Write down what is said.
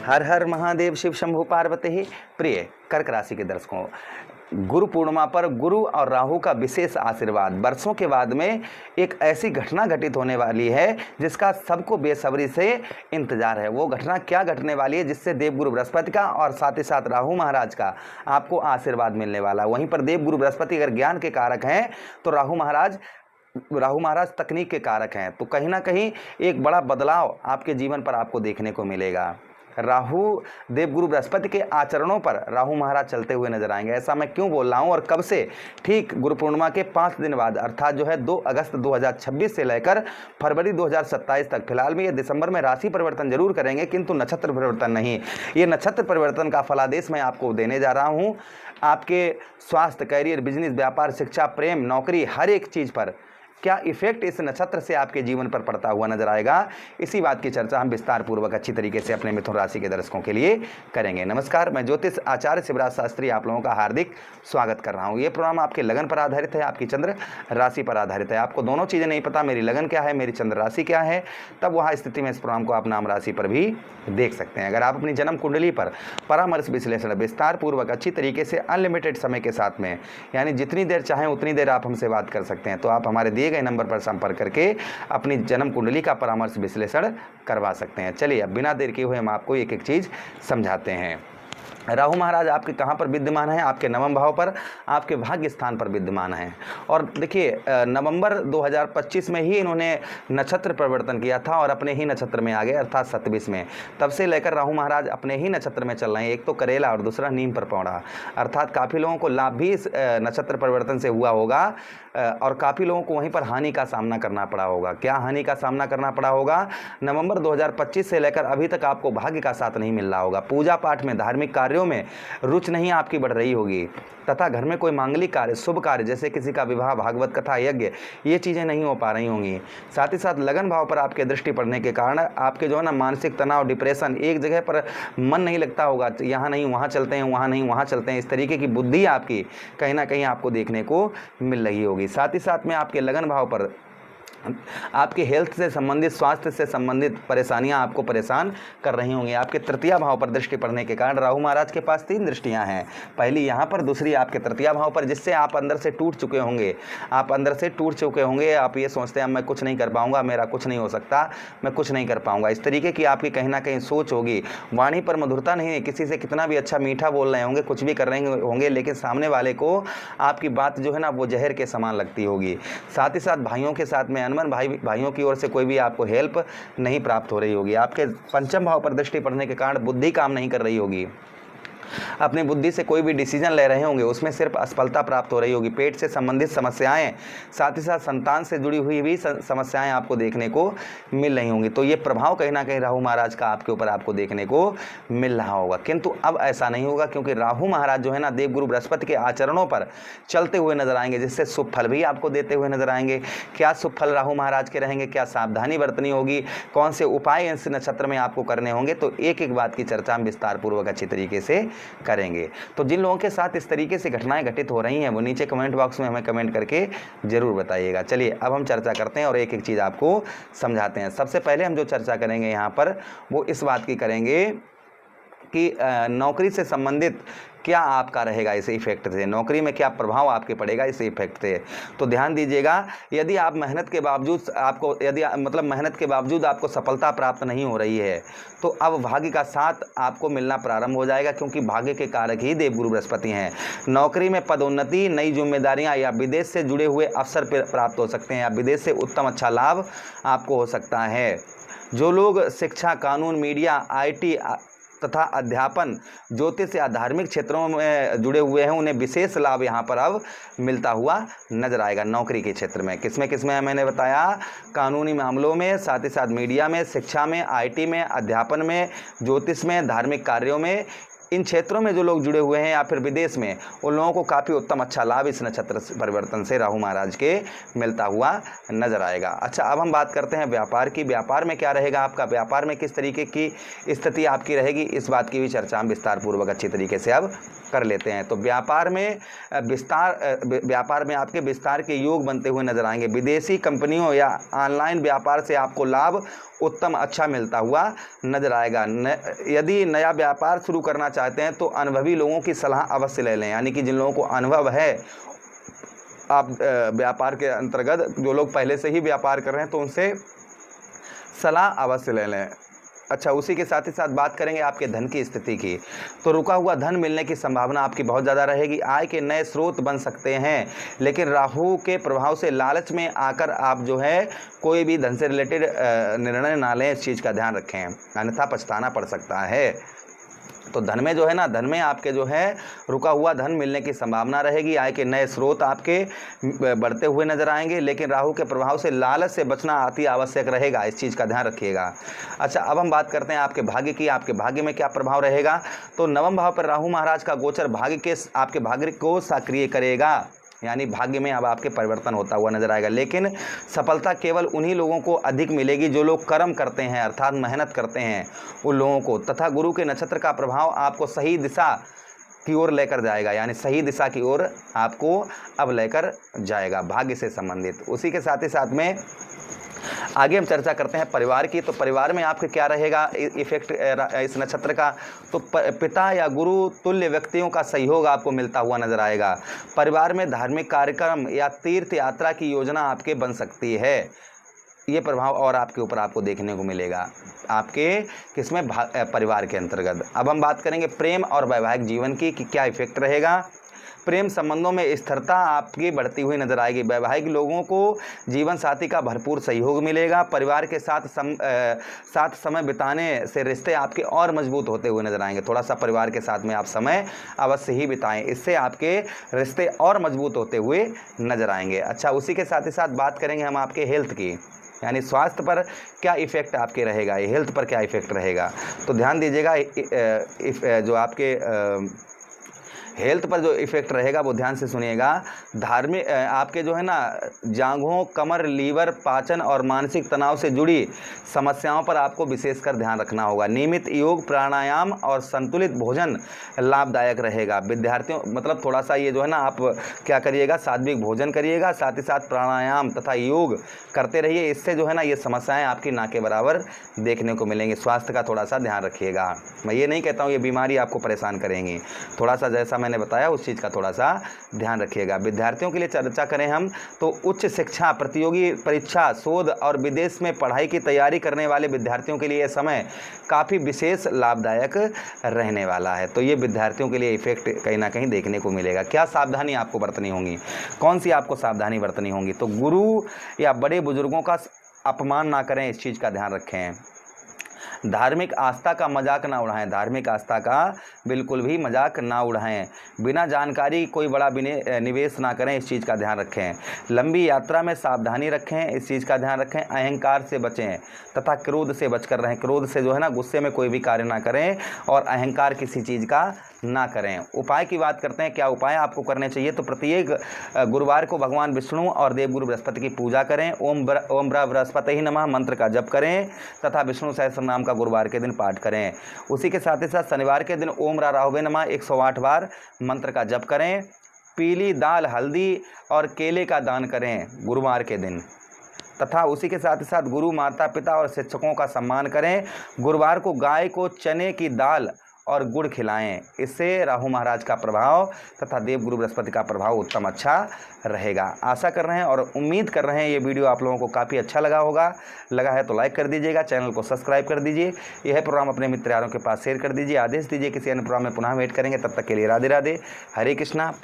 हर हर महादेव शिव शंभु पार्वती। प्रिय कर्क राशि के दर्शकों, गुरु पूर्णिमा पर गुरु और राहु का विशेष आशीर्वाद। वर्षों के बाद में एक ऐसी घटना घटित होने वाली है जिसका सबको बेसब्री से इंतजार है। वो घटना क्या घटने वाली है जिससे देवगुरु बृहस्पति का और साथ ही साथ राहु महाराज का आपको आशीर्वाद मिलने वाला है। वहीं पर देवगुरु बृहस्पति अगर ज्ञान के कारक हैं तो राहु महाराज तकनीक के कारक हैं। तो कहीं ना कहीं एक बड़ा बदलाव आपके जीवन पर आपको देखने को मिलेगा। राहु देवगुरु बृहस्पति के आचरणों पर राहु महाराज चलते हुए नजर आएंगे। ऐसा मैं क्यों बोल रहा हूं और कब से? ठीक गुरु पूर्णिमा के 5 दिन बाद, अर्थात जो है 2 अगस्त 2026 से लेकर फरवरी 2027 तक। फिलहाल में ये दिसंबर में राशि परिवर्तन जरूर करेंगे किंतु नक्षत्र परिवर्तन नहीं। ये नक्षत्र परिवर्तन का फलादेश मैं आपको देने जा रहा हूँ। आपके स्वास्थ्य, करियर, बिजनेस, व्यापार, शिक्षा, प्रेम, नौकरी, हर एक चीज़ पर क्या इफेक्ट इस नक्षत्र से आपके जीवन पर पड़ता हुआ नजर आएगा, इसी बात की चर्चा हम विस्तार पूर्वक अच्छी तरीके से अपने मिथुन राशि के दर्शकों के लिए करेंगे। नमस्कार, मैं ज्योतिष आचार्य शिवराज शास्त्री आप लोगों का हार्दिक स्वागत कर रहा हूं। ये प्रोग्राम आपके लगन पर आधारित है, आपकी चंद्र राशि पर आधारित है। आपको दोनों चीज़ें नहीं पता, मेरी लगन क्या है, मेरी चंद्र राशि क्या है, तब वहाँ स्थिति में इस प्रोग्राम को आप नाम राशि पर भी देख सकते हैं। अगर आप अपनी जन्म कुंडली पर परामर्श विश्लेषण विस्तार पूर्वक अच्छी तरीके से अनलिमिटेड समय के साथ में, यानी जितनी देर चाहें उतनी देर आप हमसे बात कर सकते हैं, तो आप हमारे दिए गए नंबर पर संपर्क करके अपनी जन्म कुंडली का परामर्श विश्लेषण करवा सकते हैं। चलिए अब बिना देर किए हुए हम आपको एक एक चीज समझाते हैं। राहु महाराज आपके कहाँ पर विद्यमान है? आपके नवम भाव पर, आपके भाग्य स्थान पर विद्यमान है। और देखिए नवंबर 2025 में ही इन्होंने नक्षत्र परिवर्तन किया था और अपने ही नक्षत्र में आ गए, अर्थात 27 में। तब से लेकर राहु महाराज अपने ही नक्षत्र में चल रहे हैं। एक तो करेला और दूसरा नीम पर पौड़ा, अर्थात काफ़ी लोगों को लाभ भी इस नक्षत्र परिवर्तन से हुआ होगा और काफ़ी लोगों को वहीं पर हानि का सामना करना पड़ा होगा। क्या हानि का सामना करना पड़ा होगा? नवंबर 2025 से लेकर अभी तक आपको भाग्य का साथ नहीं मिल रहा होगा। पूजा पाठ में, धार्मिक कार्यों में रुचि नहीं आपकी बढ़ रही होगी तथा घर में कोई मांगलिक कार्य, शुभ कार्य जैसे किसी का विवाह, भागवत कथा, यज्ञ, ये चीज़ें नहीं हो पा रही होंगी। साथ ही साथ लगन भाव पर आपके दृष्टि पड़ने के कारण आपके जो है ना मानसिक तनाव, डिप्रेशन, एक जगह पर मन नहीं लगता होगा, यहाँ नहीं वहाँ चलते हैं, वहाँ नहीं वहाँ चलते हैं, इस तरीके की बुद्धि आपकी कहीं ना कहीं आपको देखने को मिल रही होगी। साथ ही साथ में आपके लगन भाव पर आपके हेल्थ से संबंधित, स्वास्थ्य से संबंधित परेशानियां आपको परेशान कर रही होंगी। आपके तृतीय भाव पर दृष्टि पड़ने के कारण राहु महाराज के पास 3 दृष्टियां हैं, पहली यहाँ पर, दूसरी आपके तृतीय भाव पर, जिससे आप अंदर से टूट चुके होंगे। आप ये सोचते हैं मैं कुछ नहीं कर पाऊंगा, मेरा कुछ नहीं हो सकता, मैं कुछ नहीं कर पाऊंगा, इस तरीके की आपकी कहीं ना कहीं सोच होगी। वाणी पर मधुरता नहीं है, किसी से कितना भी अच्छा मीठा बोल रहे होंगे, कुछ भी कर रहे होंगे, लेकिन सामने वाले को आपकी बात जो है ना वो जहर के समान लगती होगी। साथ ही साथ भाइयों के साथ में भाइयों की ओर से कोई भी आपको हेल्प नहीं प्राप्त हो रही होगी। आपके पंचम भाव पर दृष्टि पड़ने के कारण बुद्धि काम नहीं कर रही होगी। अपनी बुद्धि से कोई भी डिसीजन ले रहे होंगे उसमें सिर्फ असफलता प्राप्त हो रही होगी। पेट से संबंधित समस्याएं, साथ ही साथ संतान से जुड़ी हुई भी समस्याएं आपको देखने को मिल रही होंगी। तो ये प्रभाव कहीं ना कहीं राहु महाराज का आपके ऊपर आपको देखने को मिल रहा होगा। किंतु अब ऐसा नहीं होगा क्योंकि राहु महाराज जो है ना देवगुरु बृहस्पति के आचरणों पर चलते हुए नजर आएंगे, जिससे शुभ फल भी आपको देते हुए नजर आएंगे। क्या शुभ फल राहु महाराज के रहेंगे, क्या सावधानी बरतनी होगी, कौन से उपाय इस नक्षत्र में आपको करने होंगे, तो एक एक बात की चर्चा हम विस्तार पूर्वक अच्छी तरीके से करेंगे। तो जिन लोगों के साथ इस तरीके से घटनाएं घटित हो रही हैं वो नीचे कमेंट बॉक्स में हमें कमेंट करके जरूर बताइएगा। चलिए अब हम चर्चा करते हैं और एक एक चीज़ आपको समझाते हैं। सबसे पहले हम जो चर्चा करेंगे यहाँ पर वो इस बात की करेंगे कि नौकरी से संबंधित क्या आपका रहेगा इस इफेक्ट से, नौकरी में क्या प्रभाव आपके पड़ेगा इस इफेक्ट से। तो ध्यान दीजिएगा, यदि आप मेहनत के बावजूद आपको सफलता प्राप्त नहीं हो रही है तो अब भाग्य का साथ आपको मिलना प्रारंभ हो जाएगा, क्योंकि भाग्य के कारक ही देवगुरु बृहस्पति हैं। नौकरी में पदोन्नति, नई जिम्मेदारियां या विदेश से जुड़े हुए अवसर प्राप्त हो सकते हैं या विदेश से उत्तम अच्छा लाभ आपको हो सकता है। जो लोग शिक्षा, कानून, मीडिया, IT तथा अध्यापन, ज्योतिष या धार्मिक क्षेत्रों में जुड़े हुए हैं उन्हें विशेष लाभ यहाँ पर अब मिलता हुआ नजर आएगा। नौकरी के क्षेत्र में किसमें मैंने बताया, कानूनी मामलों में, साथ ही साथ मीडिया में, शिक्षा में, IT में, अध्यापन में, ज्योतिष में, धार्मिक कार्यों में, इन क्षेत्रों में जो लोग जुड़े हुए हैं या फिर विदेश में, उन लोगों को काफ़ी उत्तम अच्छा लाभ इस नक्षत्र परिवर्तन से राहु महाराज के मिलता हुआ नजर आएगा। अच्छा, अब हम बात करते हैं व्यापार की। व्यापार में क्या रहेगा आपका, व्यापार में किस तरीके की स्थिति आपकी रहेगी, इस बात की भी चर्चा हम विस्तार पूर्वक अच्छी तरीके से अब कर लेते हैं। तो व्यापार में आपके विस्तार के योग बनते हुए नजर आएंगे। विदेशी कंपनियों या ऑनलाइन व्यापार से आपको लाभ उत्तम अच्छा मिलता हुआ नजर आएगा। यदि नया व्यापार शुरू करना चाहते हैं तो अनुभवी लोगों की सलाह अवश्य ले लें, यानी कि जिन लोगों को अनुभव है आप व्यापार के अंतर्गत, जो लोग पहले से ही व्यापार कर रहे हैं तो उनसे सलाह अवश्य ले लें। अच्छा, उसी के साथ ही साथ बात करेंगे आपके धन की स्थिति की। तो रुका हुआ धन मिलने की संभावना आपकी बहुत ज़्यादा रहेगी। आय के नए स्रोत बन सकते हैं, लेकिन राहु के प्रभाव से लालच में आकर आप जो है कोई भी धन से रिलेटेड निर्णय ना लें, इस चीज़ का ध्यान रखें, अन्यथा पछताना पड़ सकता है। तो धन में जो है ना, धन में आपके जो है रुका हुआ धन मिलने की संभावना रहेगी। आय के नए स्रोत आपके बढ़ते हुए नजर आएंगे, लेकिन राहु के प्रभाव से लालच से बचना अति आवश्यक रहेगा, इस चीज़ का ध्यान रखिएगा। अच्छा, अब हम बात करते हैं आपके भाग्य की। आपके भाग्य में क्या प्रभाव रहेगा। तो नवम भाव पर राहु महाराज का गोचर आपके भाग्य को सक्रिय करेगा, यानी भाग्य में अब आपके परिवर्तन होता हुआ नजर आएगा। लेकिन सफलता केवल उन्हीं लोगों को अधिक मिलेगी जो लोग कर्म करते हैं, अर्थात मेहनत करते हैं उन लोगों को। तथा गुरु के नक्षत्र का प्रभाव आपको सही दिशा की ओर लेकर जाएगा, यानी सही दिशा की ओर आपको अब लेकर जाएगा भाग्य से संबंधित। उसी के साथ ही साथ में आगे हम चर्चा करते हैं परिवार की। तो परिवार में आपके क्या रहेगा इफेक्ट इस नक्षत्र का। तो पिता या गुरु तुल्य व्यक्तियों का सहयोग आपको मिलता हुआ नजर आएगा। परिवार में धार्मिक कार्यक्रम या तीर्थ यात्रा की योजना आपके बन सकती है। ये प्रभाव और आपके ऊपर आपको देखने को मिलेगा आपके किसमें, परिवार के अंतर्गत। अब हम बात करेंगे प्रेम और वैवाहिक जीवन की कि क्या इफेक्ट रहेगा। प्रेम संबंधों में स्थिरता आपकी बढ़ती हुई नजर आएगी। वैवाहिक लोगों को जीवन साथी का भरपूर सहयोग मिलेगा। परिवार के साथ समय बिताने से रिश्ते आपके और मजबूत होते हुए नजर आएंगे। थोड़ा सा परिवार के साथ में आप समय अवश्य ही बिताएं, इससे आपके रिश्ते और मजबूत होते हुए नजर आएंगे। अच्छा, उसी के साथ ही साथ बात करेंगे हम आपके हेल्थ की, यानी स्वास्थ्य पर क्या इफ़ेक्ट आपके रहेगा, ये हेल्थ पर क्या इफ़ेक्ट रहेगा। तो ध्यान दीजिएगा, जो आपके हेल्थ पर जो इफ़ेक्ट रहेगा वो ध्यान से सुनिएगा। धार्मिक आपके जो है ना जांघों, कमर, लीवर, पाचन और मानसिक तनाव से जुड़ी समस्याओं पर आपको विशेषकर ध्यान रखना होगा। नियमित योग, प्राणायाम और संतुलित भोजन लाभदायक रहेगा। विद्यार्थियों मतलब थोड़ा सा ये जो है ना आप क्या करिएगा, सात्विक भोजन करिएगा, साथ ही साथ प्राणायाम तथा योग करते रहिए। इससे जो है ना ये समस्याएँ आपकी ना के बराबर देखने को मिलेंगी। स्वास्थ्य का थोड़ा सा ध्यान रखिएगा। मैं ये नहीं कहता हूँ ये बीमारी आपको परेशान करेंगी, थोड़ा सा जैसा मैंने बताया उस चीज़ का थोड़ा सा ध्यान रखिएगा। विद्यार्थियों के लिए चर्चा करें हम तो उच्च शिक्षा, प्रतियोगी परीक्षा, शोध और विदेश में पढ़ाई की तैयारी करने वाले विद्यार्थियों के लिए यह समय काफ़ी विशेष लाभदायक रहने वाला है। तो ये विद्यार्थियों के लिए इफेक्ट कहीं ना कहीं देखने को मिलेगा। क्या सावधानी आपको बरतनी होंगी, कौन सी आपको सावधानी बरतनी होंगी। तो गुरु या बड़े बुजुर्गों का अपमान ना करें, इस चीज़ का ध्यान रखें। धार्मिक आस्था का मजाक ना उड़ाएं, धार्मिक आस्था का बिल्कुल भी मजाक ना उड़ाएं। बिना जानकारी कोई बड़ा निवेश ना करें, इस चीज़ का ध्यान रखें। लंबी यात्रा में सावधानी रखें, इस चीज़ का ध्यान रखें। अहंकार से बचें तथा क्रोध से बचकर रहें। क्रोध से जो है ना गुस्से में कोई भी कार्य ना करें और अहंकार किसी चीज़ का ना करें। उपाय की बात करते हैं, क्या उपाय आपको करने चाहिए। तो प्रत्येक गुरुवार को भगवान विष्णु और देवगुरु बृहस्पति की पूजा करें। ओम बृहस्पति ही नमः मंत्र का जप करें तथा विष्णु सहस्त्र नाम का गुरुवार के दिन पाठ करें। उसी के साथ ही साथ शनिवार के दिन ओम राहुवे नमः 108 बार मंत्र का जप करें। पीली दाल, हल्दी और केले का दान करें गुरुवार के दिन। तथा उसी के साथ ही साथ गुरु, माता पिता और शिक्षकों का सम्मान करें। गुरुवार को गाय को चने की दाल और गुड़ खिलाएं। इससे राहु महाराज का प्रभाव तथा देवगुरु बृहस्पति का प्रभाव उत्तम अच्छा रहेगा। आशा कर रहे हैं और उम्मीद कर रहे हैं ये वीडियो आप लोगों को काफ़ी अच्छा लगा होगा। लगा है तो लाइक कर दीजिएगा, चैनल को सब्सक्राइब कर दीजिए। यह प्रोग्राम अपने मित्र यारों के पास शेयर कर दीजिए। आदेश दीजिए किसी अन्य प्रोग्राम में पुनः वेट करेंगे। तब तक के लिए राधे राधे, हरे कृष्णा।